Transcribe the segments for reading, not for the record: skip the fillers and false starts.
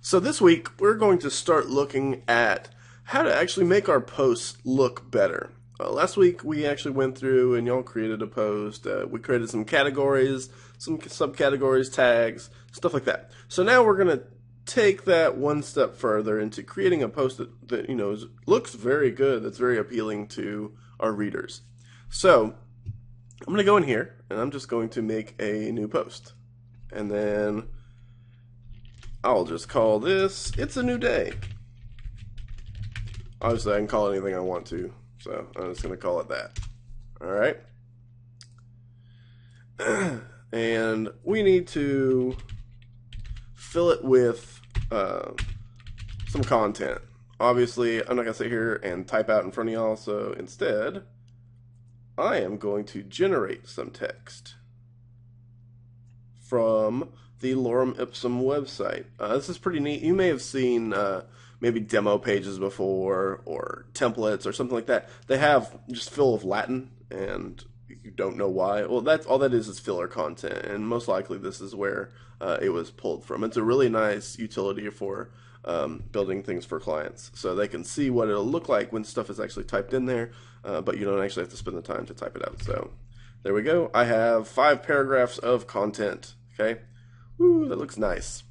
So this week we're going to start looking at how to actually make our posts look better. Last week we actually went through and y'all created a post. We created some categories, some subcategories, tags, stuff like that. So now we're going to take that one step further into creating a post that looks very good, that's very appealing to our readers. So I'm going to go in here and I'm just going to make a new post. And then I'll just call this, It's a New Day. Obviously, I can call it anything I want to, so I'm just going to call it that. All right. And we need to fill it with some content. Obviously, I'm not going to sit here and type out in front of y'all, so instead, I am going to generate some text from the Lorem Ipsum website. This is pretty neat. You may have seen maybe demo pages before or templates or something like that. They have just fill of Latin and you don't know why. Well, that's all that is filler content, and most likely this is where it was pulled from. It's a really nice utility for building things for clients, so they can see what it'll look like when stuff is actually typed in there, but you don't actually have to spend the time to type it out. So there we go. I have 5 paragraphs of content. Okay. Ooh, that looks nice.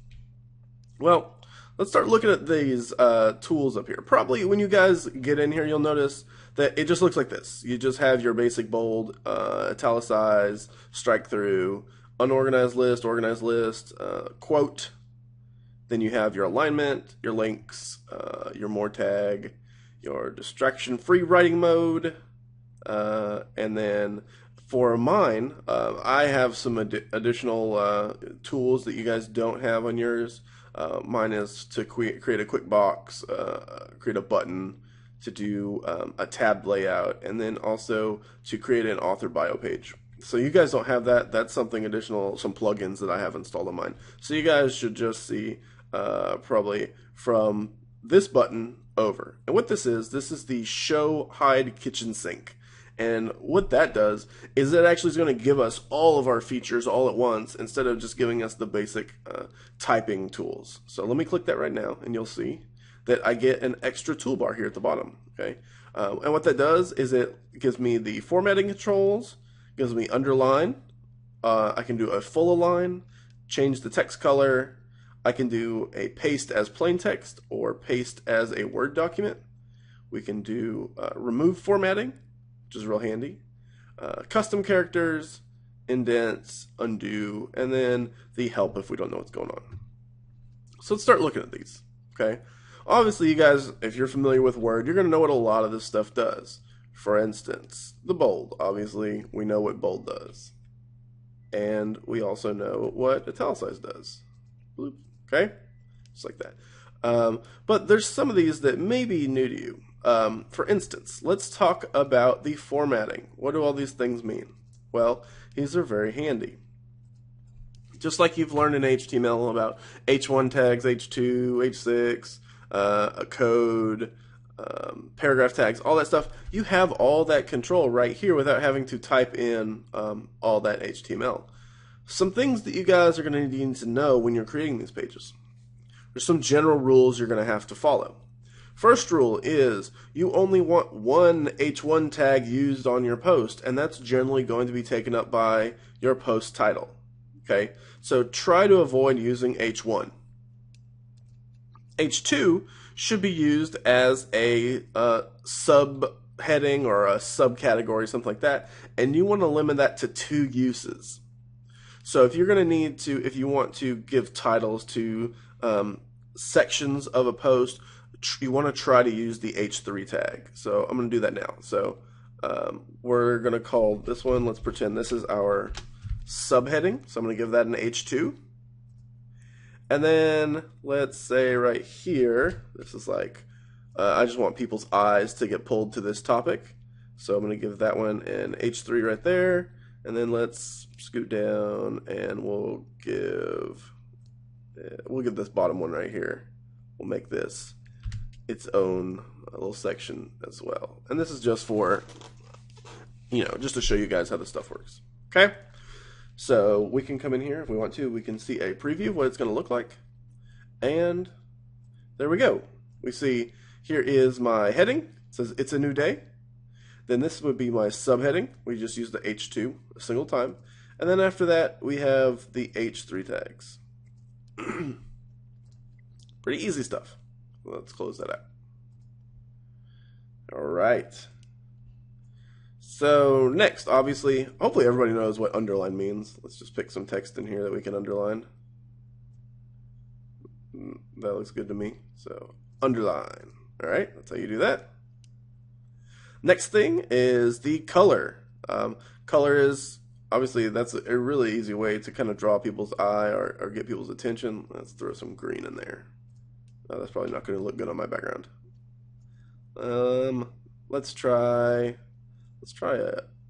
Well, let's start looking at these tools up here. Probably when you guys get in here, you'll notice that it just looks like this. You just have your basic bold, italicize, strike through, unorganized list, organized list, quote. Then you have your alignment, your links, your more tag, your distraction-free writing mode, and then for mine, I have some additional tools that you guys don't have on yours. Mine is to create a quick box, create a button, to do a tab layout, and then also to create an author bio page. So you guys don't have that. That's something additional, some plugins that I have installed on mine. So you guys should just see probably from this button over. And what this is the show hide kitchen sink. And what that does is it actually is going to give us all of our features all at once instead of just giving us the basic typing tools. So let me click that right now and you'll see that I get an extra toolbar here at the bottom. Okay, and what that does is it gives me the formatting controls, gives me underline, I can do a full align, change the text color, I can do a paste as plain text or paste as a Word document. We can do remove formatting, which is real handy, custom characters, indents, undo, and then the help if we don't know what's going on. So let's start looking at these, okay? Obviously, you guys, if you're familiar with Word, you're going to know what a lot of this stuff does. For instance, the bold. Obviously, we know what bold does. And we also know what italicize does. Bloop, okay? Just like that. But there's some of these that may be new to you. For instance, let's talk about the formatting. What do all these things mean? Well, these are very handy. Just like you've learned in HTML about H1 tags, H2, H6, a code, paragraph tags, all that stuff, you have all that control right here without having to type in all that HTML. Some things that you guys are going to need to know when you're creating these pages. There's some general rules you're going to have to follow. First rule is you only want one H1 tag used on your post, and that's generally going to be taken up by your post title. Okay, so try to avoid using H1. H2 should be used as a subheading or a subcategory, something like that, and you want to limit that to 2 uses. So if you're going to need to, if you want to give titles to sections of a post, you want to try to use the H3 tag. So I'm going to do that now. So we're going to call this one, let's pretend this is our subheading. So I'm going to give that an H2. And then let's say right here, this is like, I just want people's eyes to get pulled to this topic. So I'm going to give that one an H3 right there. And then let's scoot down and we'll give this bottom one right here. We'll make this its own little section as well. And this is just for, just to show you guys how this stuff works. Okay? So we can come in here if we want to. We can see a preview of what it's going to look like. And there we go. We see here is my heading. It says it's a new day. Then this would be my subheading. We just use the H2 a single time. And then after that, we have the H3 tags. Pretty easy stuff. Let's close that out. All right. So next, obviously, hopefully everybody knows what underline means. Let's just pick some text in here that we can underline. That looks good to me. So underline. All right, that's how you do that. Next thing is the color. Color is obviously that's a really easy way to kind of draw people's eye or get people's attention. Let's throw some green in there. That's probably not going to look good on my background. Let's try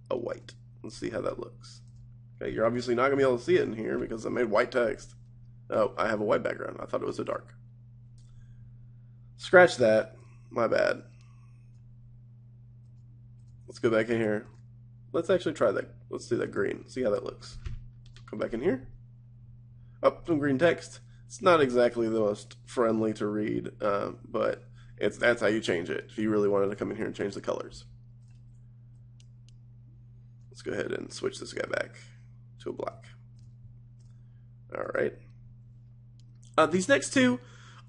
a white. Let's see how that looks. Okay, you're obviously not going to be able to see it in here because I made white text. Oh, I have a white background. I thought it was a dark. Scratch that. My bad. Let's go back in here. Let's actually try that. Let's do that green. See how that looks. Come back in here. Oh, some green text. It's not exactly the most friendly to read, but that's how you change it if you really wanted to come in here and change the colors. Let's go ahead and switch this guy back to a black. All right. These next two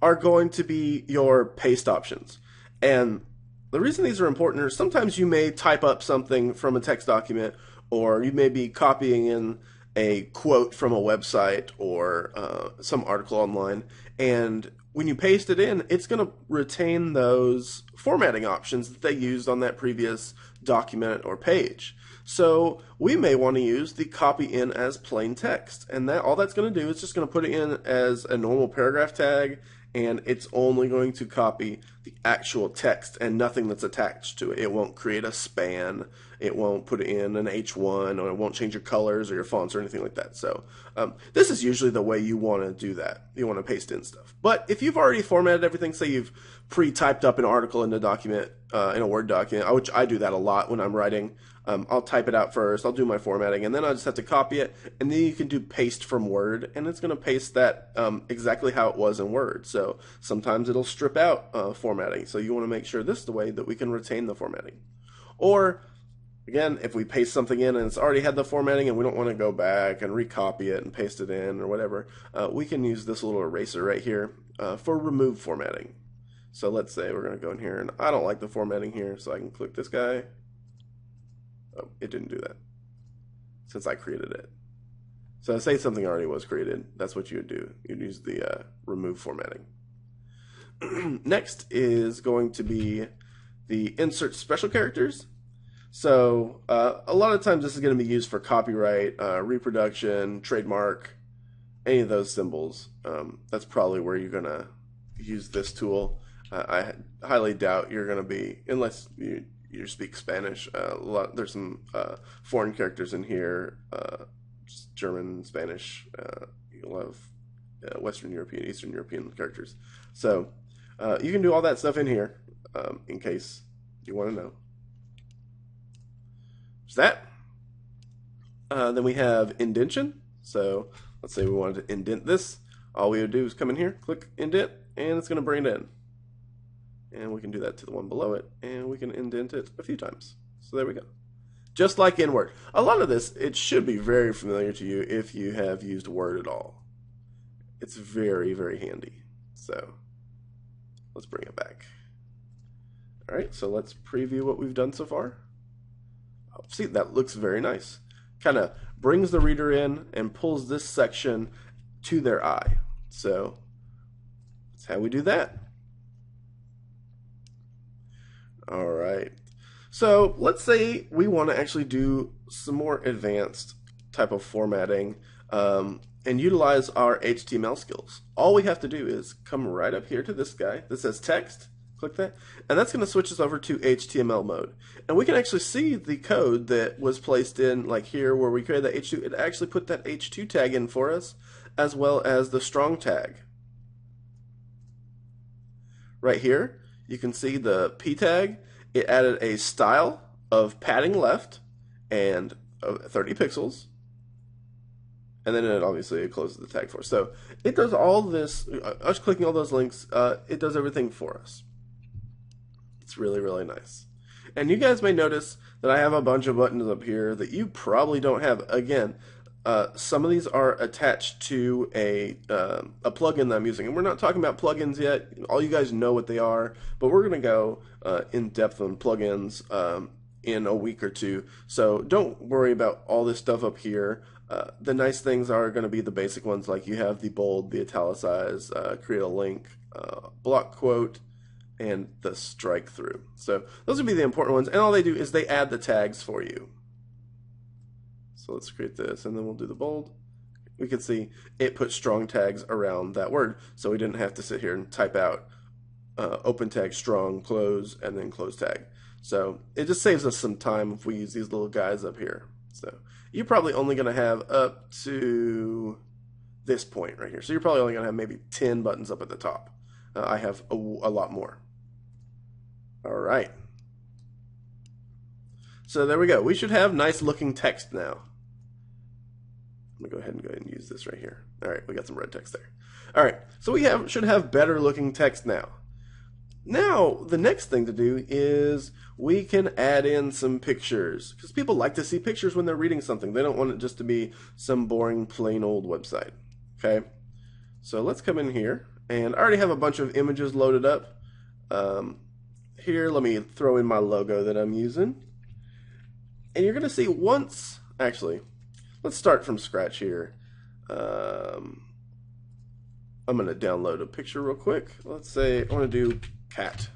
are going to be your paste options. And the reason these are important is sometimes you may type up something from a text document, or you may be copying in a quote from a website or some article online, and when you paste it in, it's going to retain those formatting options that they used on that previous document or page. So we may want to use the copy in as plain text, and all that's going to do is just going to put it in as a normal paragraph tag, and it's only going to copy the actual text and nothing that's attached to it. It won't create a span, it won't put in an H1, or it won't change your colors or your fonts or anything like that. So this is usually the way you want to do that. You want to paste in stuff. But if you've already formatted everything, say you've pre-typed up an article in a document, in a Word document, which I do that a lot when I'm writing. I'll type it out first, I'll do my formatting, and then I'll just have to copy it, and then you can do paste from Word, and it's going to paste that exactly how it was in Word. So sometimes it'll strip out formatting, so you want to make sure this is the way that we can retain the formatting. Or, again, if we paste something in and it's already had the formatting and we don't want to go back and recopy it and paste it in or whatever, we can use this little eraser right here for remove formatting. So let's say we're going to go in here, and I don't like the formatting here, so I can click this guy. Oh, it didn't do that since I created it. So say something already was created, that's what you would do. You'd use the remove formatting. Next is going to be the insert special characters. So a lot of times this is going to be used for copyright, reproduction, trademark, any of those symbols. That's probably where you're going to use this tool. I highly doubt you're going to be, unless you speak Spanish. There's some foreign characters in here, German, Spanish. You'll have Western European, Eastern European characters. So you can do all that stuff in here in case you want to know. There's that. Then we have indentation. So let's say we wanted to indent this. All we would do is come in here, click indent, and it's going to bring it in. And we can do that to the one below it, and we can indent it a few times. So there we go. Just like in Word. A lot of this, it should be very familiar to you if you have used Word at all. It's very, very handy. So let's bring it back. All right, so let's preview what we've done so far. Oh, see, that looks very nice. Kind of brings the reader in and pulls this section to their eye. So that's how we do that. All right. So let's say we want to actually do some more advanced type of formatting and utilize our HTML skills. All we have to do is come right up here to this guy that says text, click that, and that's going to switch us over to HTML mode. And we can actually see the code that was placed in, like here where we created that H2, it actually put that H2 tag in for us, as well as the strong tag. Right here, you can see the P tag. It added a style of padding left and 30 pixels. and then it closes the tag for us. So it does all this, us clicking all those links, it does everything for us. It's really, really nice. And you guys may notice that I have a bunch of buttons up here that you probably don't have. Again, some of these are attached to a plugin that I'm using. And we're not talking about plugins yet. All you guys know what they are. But we're going to go in depth on plugins in a week or two. So don't worry about all this stuff up here. The nice things are going to be the basic ones, like you have the bold, the italicize, create a link, block quote, and the strike through. So those would be the important ones. And all they do is they add the tags for you. So let's create this, and then we'll do the bold. We can see it put strong tags around that word, so we didn't have to sit here and type out open tag, strong, close, and then close tag. So it just saves us some time if we use these little guys up here. So you're probably only going to have up to this point right here. So you're probably only going to have maybe 10 buttons up at the top. I have a lot more. All right. So there we go. We should have nice looking text now. I'm going to go ahead and use this right here. All right, we got some red text there. All right, so we should have better looking text now. Now, the next thing to do is we can add in some pictures, because people like to see pictures when they're reading something. They don't want it just to be some boring, plain old website. Okay, so let's come in here, and I already have a bunch of images loaded up. Here, let me throw in my logo that I'm using. And you're going to see actually, let's start from scratch here. I'm going to download a picture real quick. Let's say I want to do cat.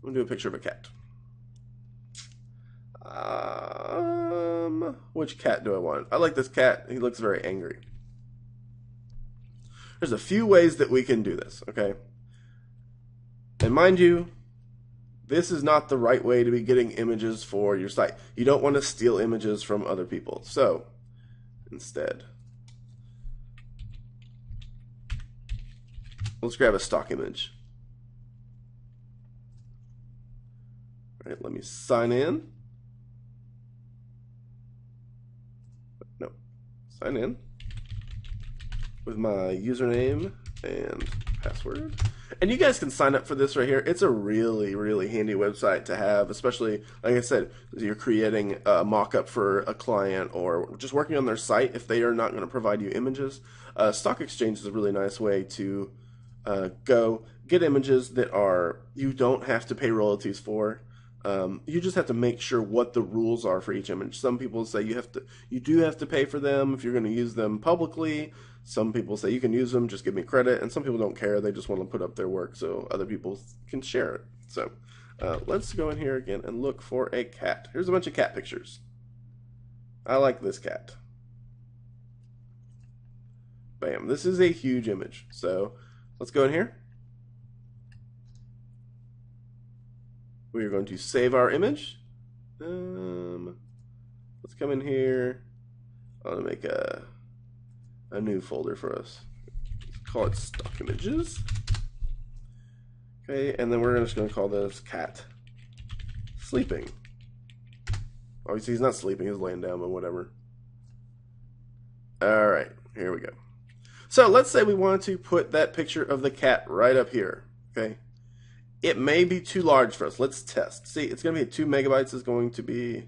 I'm going to do a picture of a cat. Which cat do I want? I like this cat. He looks very angry. There's a few ways that we can do this, okay? And mind you, this is not the right way to be getting images for your site. You don't want to steal images from other people. So, instead, let's grab a stock image. All right, let me sign in. No, sign in with my username and password. And you guys can sign up for this right here. It's a really, really handy website to have, especially, like I said, you're creating a mock-up for a client or just working on their site if they are not going to provide you images. Stock Exchange is a really nice way to go get images that you don't have to pay royalties for. You just have to make sure what the rules are for each image. Some people say you do have to pay for them if you're going to use them publicly. Some people say you can use them, just give me credit. And some people don't care. They just want to put up their work so other people can share it. So let's go in here again and look for a cat. Here's a bunch of cat pictures. I like this cat. Bam. This is a huge image. So let's go in here. We are going to save our image. Let's come in here. I'm going to make a new folder for us. Let's call it stock images. Okay, and then we're just going to call this cat sleeping. Obviously, he's not sleeping, he's laying down, but whatever. All right, here we go. So let's say we want to put that picture of the cat right up here. Okay. It may be too large for us. Let's test. See, it's going to be 2 megabytes is going to be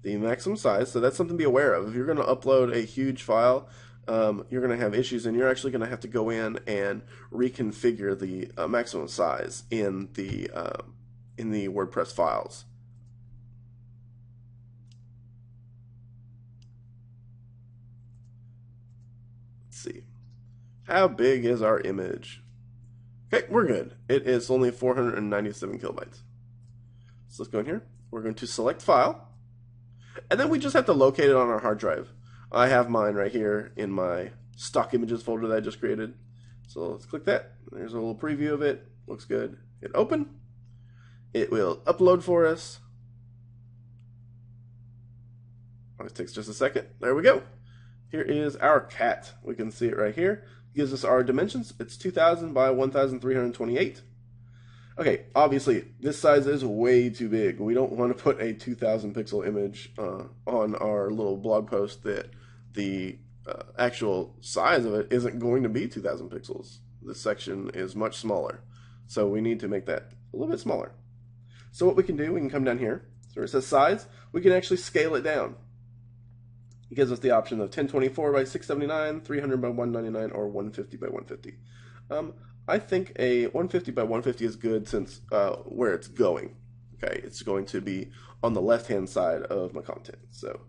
the maximum size. So that's something to be aware of. If you're going to upload a huge file, you're going to have issues, and you're actually going to have to go in and reconfigure the maximum size in the WordPress files. Let's see. How big is our image? Okay, we're good. It is only 497 kilobytes. So let's go in here. We're going to select file. And then we just have to locate it on our hard drive. I have mine right here in my stock images folder that I just created. So let's click that. There's a little preview of it. Looks good. Hit open. It will upload for us. It takes just a second. There we go. Here is our cat. We can see it right here. It gives us our dimensions. It's 2000 by 1328. Okay, obviously this size is way too big. We don't want to put a 2000 pixel image on our little blog post that the actual size of it isn't going to be 2,000 pixels. This section is much smaller. So we need to make that a little bit smaller. So what we can do, we can come down here. So where it says size, we can actually scale it down. It gives us the option of 1024 by 679, 300 by 199, or 150 by 150. I think a 150 by 150 is good since where it's going. Okay, it's going to be on the left-hand side of my content. So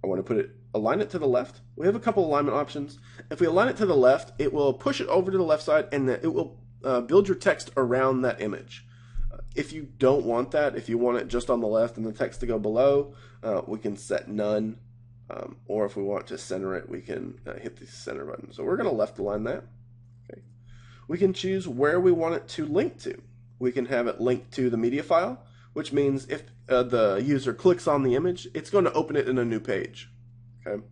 I want to align it to the left. We have a couple alignment options. If we align it to the left, it will push it over to the left side, and it will build your text around that image. If you don't want that, if you want it just on the left and the text to go below, we can set none. Or if we want to center it, we can hit the center button. So we're going to left align that. Okay. We can choose where we want it to link to. We can have it linked to the media file, which means if the user clicks on the image, it's going to open it in a new page. Okay.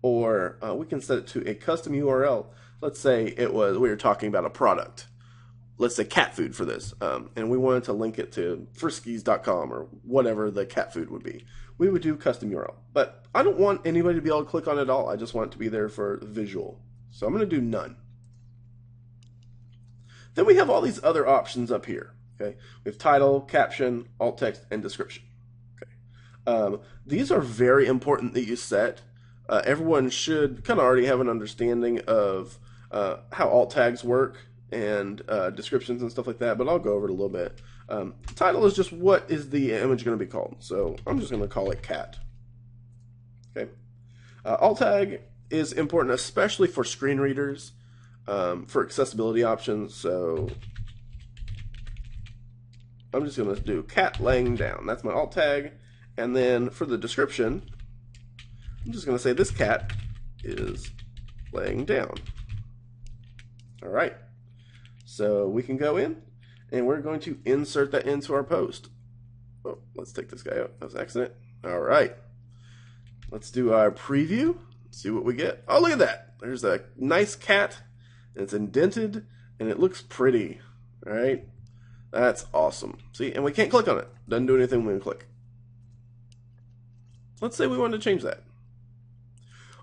Or we can set it to a custom URL. Let's say we were talking about a product. Let's say cat food for this, and we wanted to link it to friskies.com or whatever the cat food would be. We would do custom URL, but I don't want anybody to be able to click on it at all. I just want it to be there for visual. So I'm going to do none. Then we have all these other options up here. Okay, we have title, caption, alt text, and description. Okay, these are very important that you set. Everyone should kind of already have an understanding of how alt tags work and descriptions and stuff like that, but I'll go over it a little bit. Title is just what is the image going to be called, so I'm just going to call it cat. Okay. Alt tag is important, especially for screen readers, for accessibility options. So I'm just going to do cat laying down. That's my alt tag, and then for the description, I'm just going to say this cat is laying down. All right. So we can go in, and we're going to insert that into our post. Oh, let's take this guy out. That was an accident. All right. Let's do our preview, see what we get. Oh, look at that. There's a nice cat, and it's indented, and it looks pretty. All right. That's awesome. See, and we can't click on it. Doesn't do anything when we click. Let's say we want to change that.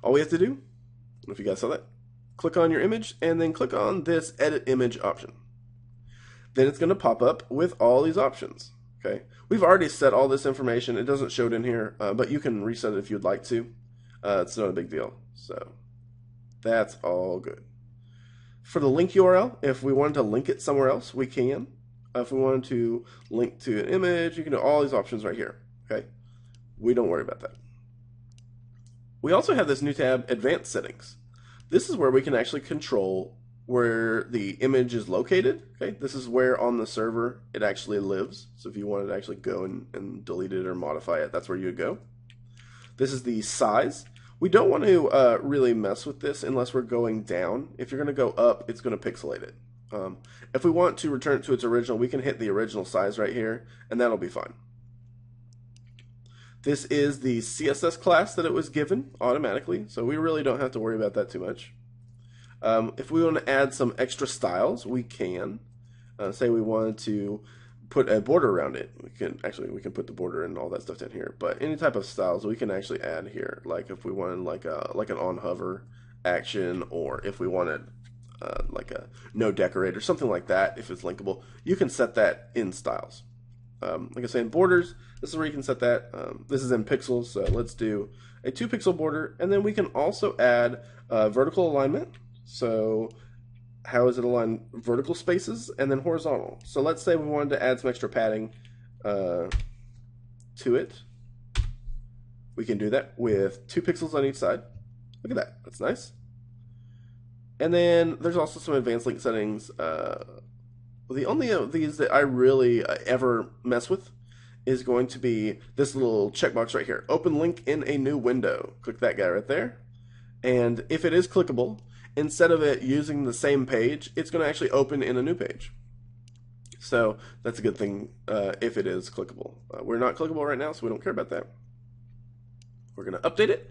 All we have to do, I don't know if you guys saw that, click on your image and then click on this edit image option. Then it's going to pop up with all these options. Okay, we've already set all this information. It doesn't show it in here, but you can reset it if you'd like to. It's not a big deal. So that's all good. For the link URL, if we wanted to link it somewhere else, we can. If we wanted to link to an image, you can do all these options right here. Okay, we don't worry about that. We also have this new tab, Advanced Settings. This is where we can actually control where the image is located. Okay, this is where on the server it actually lives. So if you wanted to actually go and delete it or modify it, that's where you would go. This is the size. We don't want to really mess with this unless we're going down. If you're going to go up, it's going to pixelate it. If we want to return it to its original, we can hit the original size right here, and that'll be fine. This is the CSS class that it was given automatically, so we really don't have to worry about that too much. If we want to add some extra styles, we can. Say we wanted to put a border around it. We can put the border and all that stuff down here. But any type of styles we can actually add here. Like if we wanted like an on hover action, or if we wanted like a no decorate or something like that, if it's linkable, you can set that in styles. Like I say, in borders, this is where you can set that. This is in pixels, so let's do a 2-pixel border, and then we can also add vertical alignment. So how is it aligned? Vertical spaces and then horizontal. So let's say we wanted to add some extra padding to it. We can do that with 2 pixels on each side. Look at that. That's nice. And then there's also some advanced link settings. The only of these that I really ever mess with is going to be this little checkbox right here. Open link in a new window. Click that guy right there. And if it is clickable, instead of it using the same page, it's going to actually open in a new page. So that's a good thing if it is clickable. We're not clickable right now, so we don't care about that. We're going to update it.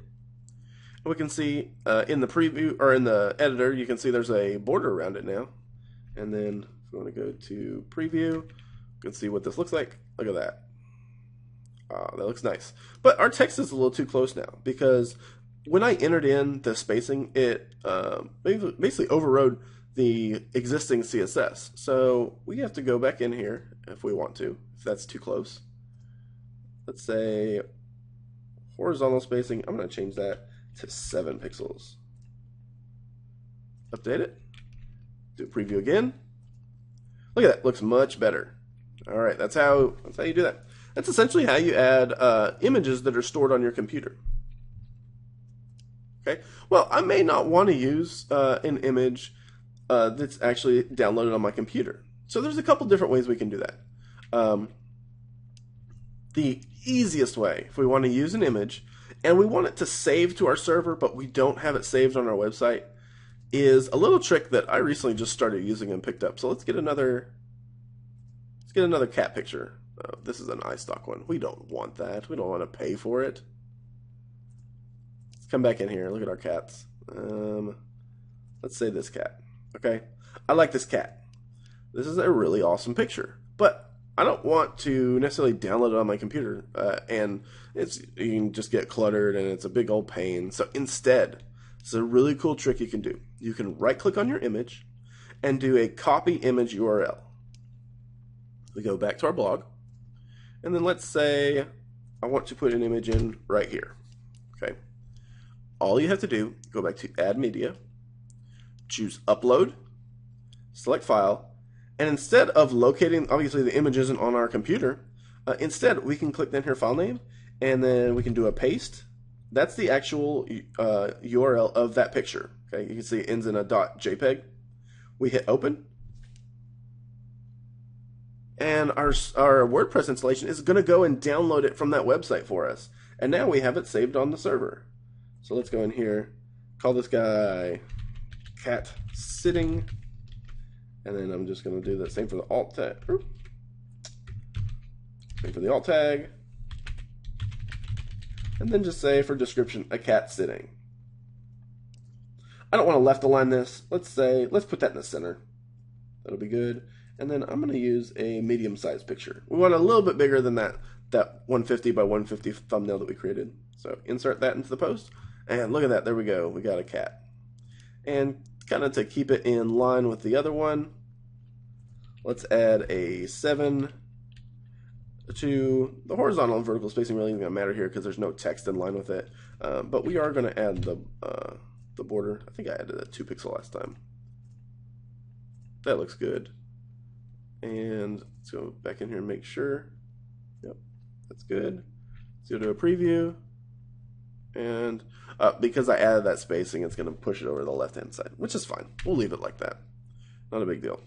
We can see in the preview, or in the editor, you can see there's a border around it now. And then if we want to go to preview, you can see what this looks like. Look at that. That looks nice. But our text is a little too close now, because when I entered in the spacing, it basically overrode the existing CSS. So we have to go back in here if we want to, if that's too close. Let's say horizontal spacing, I'm going to change that to 7 pixels. Update it. Do a preview again. Look at that, looks much better. All right, that's how you do that. That's essentially how you add images that are stored on your computer. Okay. Well, I may not want to use an image that's actually downloaded on my computer. So there's a couple different ways we can do that. The easiest way, if we want to use an image and we want it to save to our server, but we don't have it saved on our website, is a little trick that I recently just started using and picked up. So let's get another cat picture. Oh, this is an iStock one. We don't want that. We don't want to pay for it. Let's come back in here. Look at our cats. Let's say this cat. Okay, I like this cat. This is a really awesome picture, but I don't want to necessarily download it on my computer, and you can just get cluttered and it's a big old pain. So instead, it's a really cool trick you can do. You can right-click on your image and do a copy image URL. We go back to our blog, and then let's say I want to put an image in right here. Okay. All you have to do, go back to Add Media, choose Upload, select File, and instead of locating, obviously the image isn't on our computer, instead we can click down here, File Name, and then we can do a paste. That's the actual URL of that picture. Okay, you can see it ends in a .jpeg. We hit Open, and our WordPress installation is going to go and download it from that website for us. And now we have it saved on the server. So let's go in here, call this guy cat sitting, and then I'm just going to do the same for the alt tag. Same for the alt tag. And then just say for description, a cat sitting. I don't want to left align this. Let's put that in the center. That'll be good. And then I'm going to use a medium-sized picture. We want a little bit bigger than that 150 by 150 thumbnail that we created. So insert that into the post. And look at that. There we go. We got a cat. And kind of to keep it in line with the other one, let's add a 7 to the horizontal and vertical spacing. Really isn't going to matter here because there's no text in line with it. But we are going to add the border. I think I added a 2 pixel last time. That looks good. And let's go back in here and make sure. Yep, that's good. Let's go to a preview. And because I added that spacing, it's going to push it over to the left-hand side, which is fine. We'll leave it like that. Not a big deal.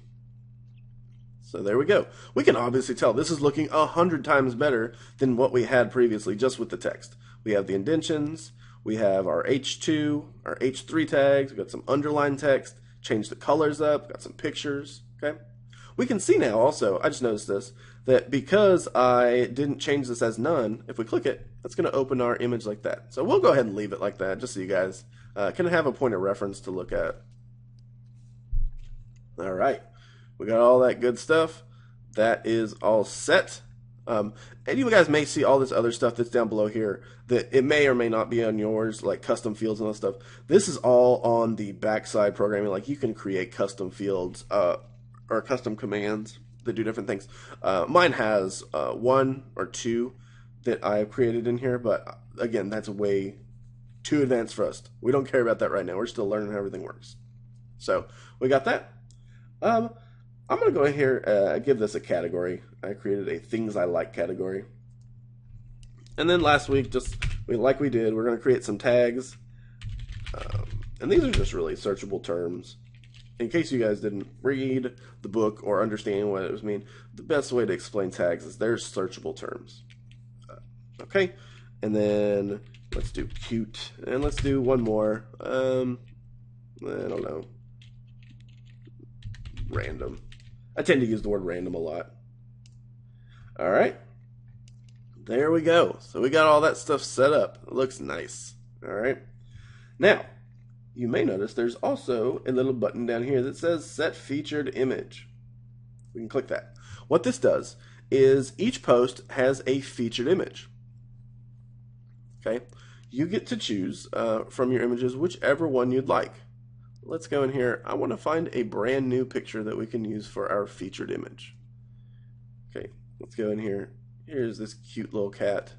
So there we go. We can obviously tell this is looking 100 times better than what we had previously just with the text. We have the indentions. We have our H2, our H3 tags. We've got some underlined text. Changed the colors up. Got some pictures. Okay. We can see now also, I just noticed this, that because I didn't change this as none, if we click it, that's going to open our image like that. So we'll go ahead and leave it like that, just so you guys can have a point of reference to look at. All right, we got all that good stuff. That is all set. And you guys may see all this other stuff that's down below here that it may or may not be on yours, like custom fields and all that stuff. This is all on the backside programming. Like you can create custom fields, or custom commands that do different things. Mine has 1 or 2 that I've created in here, but again, that's way too advanced for us. We don't care about that right now. We're still learning how everything works. So we got that. I'm going to go in here, give this a category. I created a things I like category. And then last week, like we did, we're going to create some tags. And these are just really searchable terms. In case you guys didn't read the book or understand what it was mean, the best way to explain tags is they're searchable terms. Okay, and then let's do cute, and let's do one more. I don't know. Random. I tend to use the word random a lot. All right, there we go. So we got all that stuff set up. It looks nice. All right, now. You may notice there's also a little button down here that says Set Featured Image. We can click that. What this does is each post has a featured image. Okay, you get to choose from your images whichever one you'd like. Let's go in here. I want to find a brand new picture that we can use for our featured image. Okay, let's go in here. Here's this cute little cat.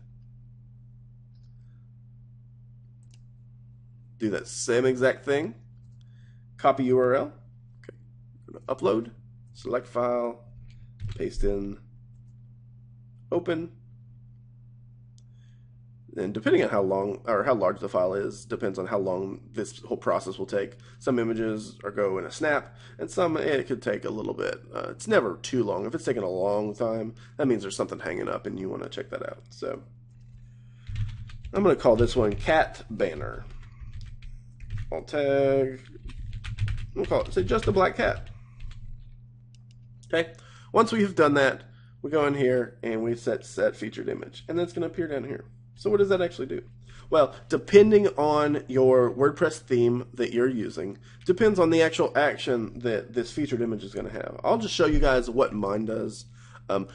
Do that same exact thing. Copy URL. Okay. Upload. Select file. Paste in. Open. And depending on how long or how large the file is, depends on how long this whole process will take. Some images go in a snap, and some it could take a little bit. It's never too long. If it's taking a long time, that means there's something hanging up, and you want to check that out. So I'm going to call this one cat banner. Alt tag. We'll call it, say, just a black cat. Okay. Once we've done that, we go in here and we set featured image, and that's going to appear down here. So what does that actually do? Well, depending on your WordPress theme that you're using, depends on the actual action that this featured image is going to have. I'll just show you guys what mine does.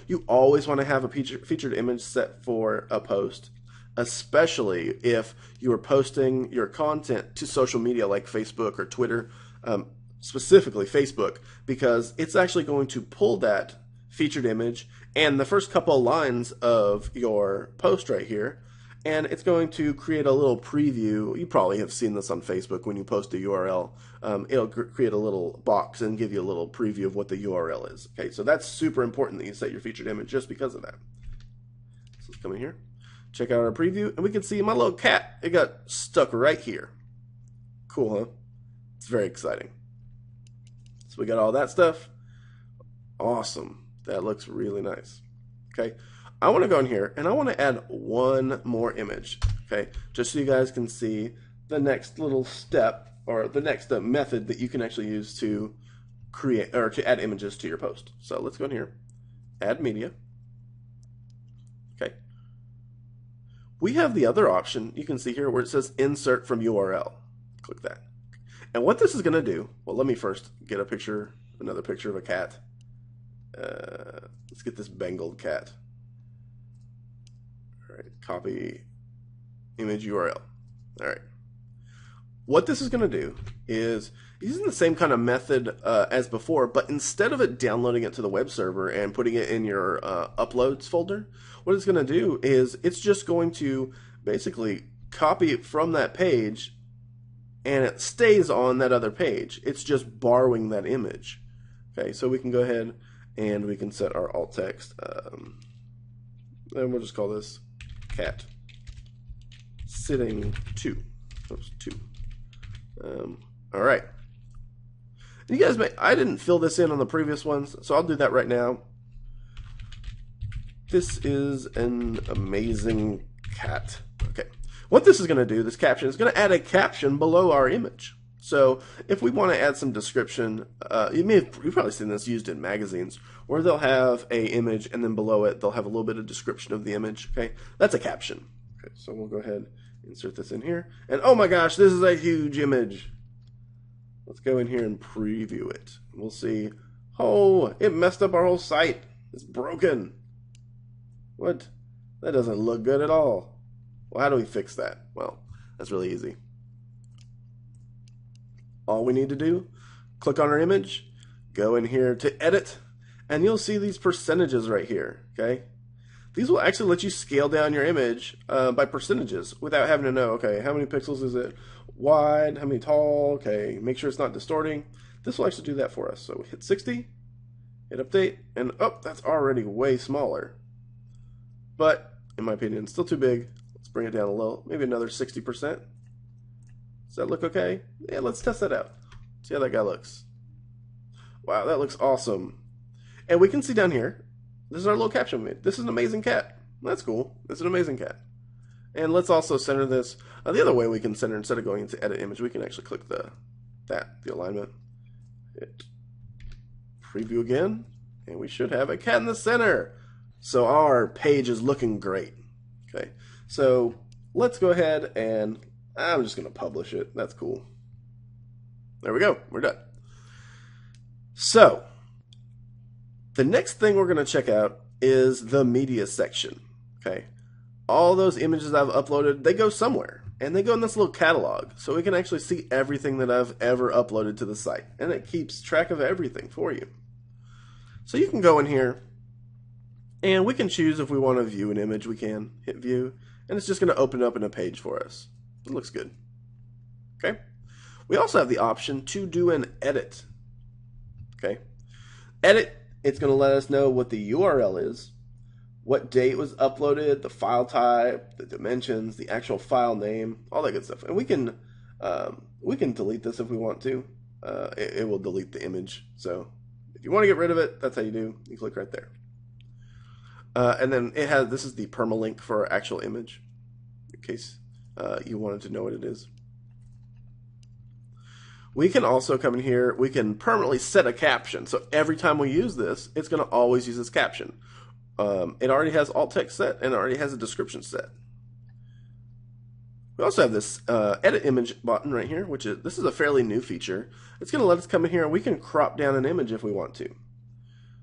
You always want to have a featured image set for a post, especially if you are posting your content to social media like Facebook or Twitter, specifically Facebook, because it's actually going to pull that featured image and the first couple of lines of your post right here, and it's going to create a little preview. You probably have seen this on Facebook when you post a URL. It'll create a little box and give you a little preview of what the URL is. Okay, so that's super important that you set your featured image just because of that. So let's come in here, check out our preview, and we can see my little cat. It got stuck right here. Cool, huh? It's very exciting. So we got all that stuff. Awesome. That looks really nice. Okay. I want to go in here and I want to add one more image. Okay. Just so you guys can see the next little step or the next method that you can actually use to create or to add images to your post. So let's go in here, add media. Okay. We have the other option you can see here where it says insert from URL. Click that. And what this is going to do, well, let me first get a picture, another picture of a cat. Let's get this Bengal cat. All right, copy image URL. All right. What this is going to do is using the same kind of method as before, but instead of it downloading it to the web server and putting it in your uploads folder, what it's going to do is it's just going to basically copy it from that page, and it stays on that other page. It's just borrowing that image. Okay, so we can go ahead and we can set our alt text. And we'll just call this cat sitting 2. Oops, 2. All right. You guys I didn't fill this in on the previous ones, so I'll do that right now. This is an amazing cat. Okay. What this is going to do, this caption, is going to add a caption below our image. So if we want to add some description, you've probably seen this used in magazines where they'll have a image and then below it they'll have a little bit of description of the image. Okay, that's a caption. Okay, so we'll go ahead, insert this in here, and oh my gosh, this is a huge image. Let's go in here and preview it. We'll see. Oh, it messed up our whole site. It's broken. What? That doesn't look good at all. Well, how do we fix that? Well, that's really easy. All we need to do, click on our image, go in here to edit, and you'll see these percentages right here, okay? These will actually let you scale down your image by percentages without having to know, okay, how many pixels is it wide, how many tall, okay, make sure it's not distorting. This will actually do that for us. So we hit 60, hit update, and oh, that's already way smaller. But, in my opinion, still too big. Let's bring it down a little, maybe another 60%. Does that look okay? Yeah, let's test that out. See how that guy looks. Wow, that looks awesome. And we can see down here, this is our little caption we made. This is an amazing cat. That's cool. It's an amazing cat. And let's also center this. The other way we can center, instead of going into edit image, we can actually click the alignment. Hit preview again, and we should have a cat in the center. So our page is looking great. Okay, so let's go ahead and I'm just going to publish it. That's cool. There we go. We're done. So the next thing we're going to check out is the media section. Okay. All those images I've uploaded, they go somewhere. and they go in this little catalog, so we can actually see everything that I've ever uploaded to the site, and it keeps track of everything for you. So you can go in here, and we can choose if we want to view an image. We can hit view, and it's just going to open up in a page for us. It looks good. Okay. We also have the option to do an edit. Okay. Edit, it's going to let us know what the URL is, what date it was uploaded, the file type, the dimensions, the actual file name, all that good stuff. And we can delete this if we want to. It will delete the image. So if you want to get rid of it, that's how you do. You click right there. And then this is the permalink for our actual image, in case you wanted to know what it is. We can also come in here, we can permanently set a caption. So every time we use this, it's going to always use this caption. It already has alt text set, and it already has a description set. We also have this edit image button right here, this is a fairly new feature. It's going to let us come in here and we can crop down an image if we want to.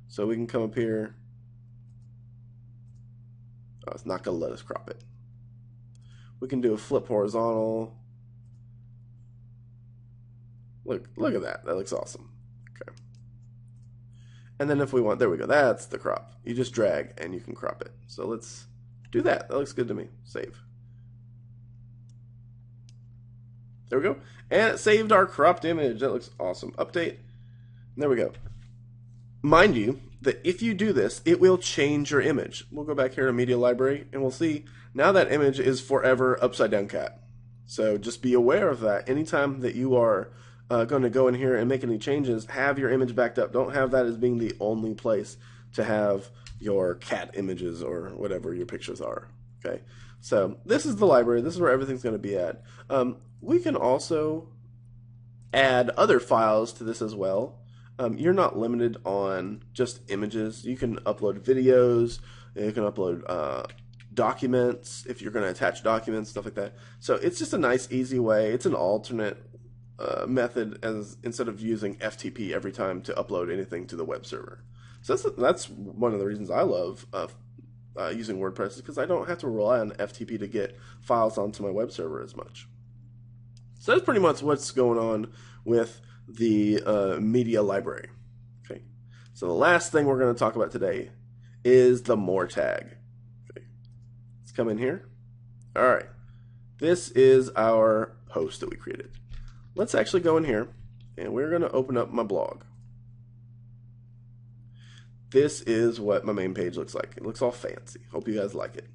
So we can come up here. Oh, it's not going to let us crop it. We can do a flip horizontal. Look at that. That looks awesome. Okay. And then if we want, there we go. That's the crop. You just drag and you can crop it. So let's do that. That looks good to me. Save. There we go. And it saved our cropped image. That looks awesome. Update. And there we go. Mind you, that if you do this, it will change your image. We'll go back here to Media Library and we'll see now that image is forever upside down cat. So just be aware of that. Anytime that you are going to go in here and make any changes, have your image backed up. Don't have that as being the only place to have your cat images or whatever your pictures are. Okay, so this is the library. This is where everything's going to be at. We can also add other files to this as well. You're not limited on just images. You can upload videos. You can upload documents if you're going to attach documents, stuff like that. So it's just a nice, easy way. It's an alternate method instead of using FTP every time to upload anything to the web server. So that's one of the reasons I love using WordPress, is because I don't have to rely on FTP to get files onto my web server as much. So that's pretty much what's going on with the media library. Okay. So the last thing we're going to talk about today is the more tag. Okay. Let's come in here. All right. This is our post that we created. Let's actually go in here and we're going to open up my blog. This is what my main page looks like. It looks all fancy. Hope you guys like it.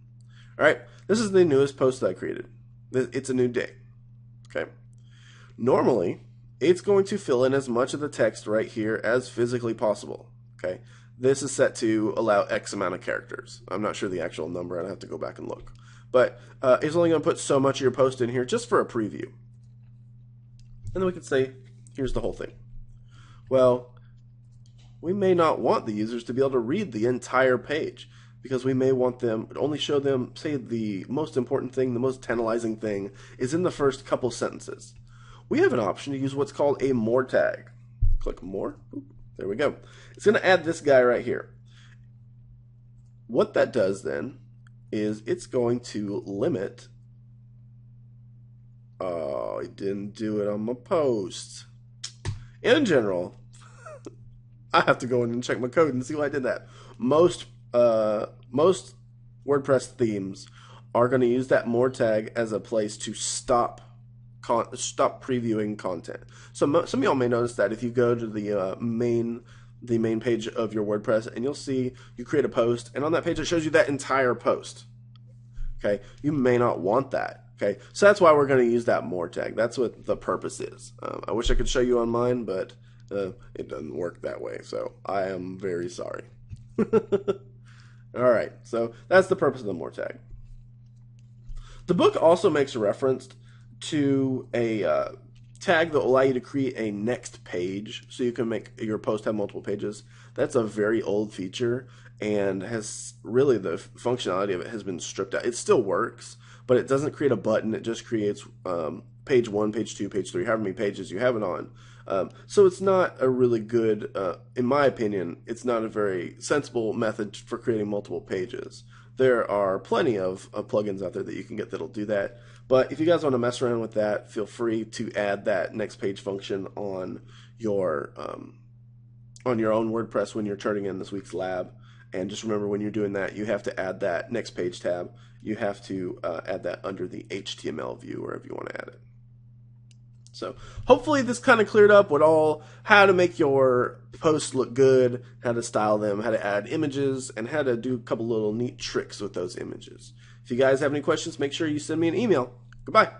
All right, this is the newest post that I created. It's a new day. Okay. Normally, it's going to fill in as much of the text right here as physically possible. Okay. This is set to allow X amount of characters. I'm not sure the actual number. I'd have to go back and look. But it's only going to put so much of your post in here just for a preview. And then we could say, here's the whole thing. Well, we may not want the users to be able to read the entire page, because we may want them to only show them, say, the most important thing, the most tantalizing thing is in the first couple sentences. We have an option to use what's called a more tag. Click more. Oop, there we go. It's going to add this guy right here. What that does then is it's going to limit. Oh, I didn't do it on my post. In general, I have to go in and check my code and see why I did that. Most WordPress themes are going to use that more tag as a place to stop previewing content. So some of y'all may notice that if you go to the main page of your WordPress, and you'll see you create a post, and on that page it shows you that entire post. Okay, you may not want that. Okay, so that's why we're going to use that more tag. That's what the purpose is. I wish I could show you on mine, but it doesn't work that way. So I am very sorry. All right, so that's the purpose of the more tag. The book also makes a reference to a tag that will allow you to create a next page, so you can make your post have multiple pages. That's a very old feature, and has really, the functionality of it has been stripped out. It still works, but it doesn't create a button. It just creates page 1, page 2, page 3, however many pages you have it on. So it's not a really good, in my opinion, it's not a very sensible method for creating multiple pages. There are plenty of plugins out there that you can get that'll do that, But if you guys want to mess around with that, feel free to add that next page function on your own WordPress when you're turning in this week's lab. And just remember, when you're doing that, you have to add that next page tab. You have to add that under the HTML view, wherever you want to add it. So hopefully this kind of cleared up how to make your posts look good, how to style them, how to add images, and how to do a couple little neat tricks with those images. If you guys have any questions, make sure you send me an email. Goodbye.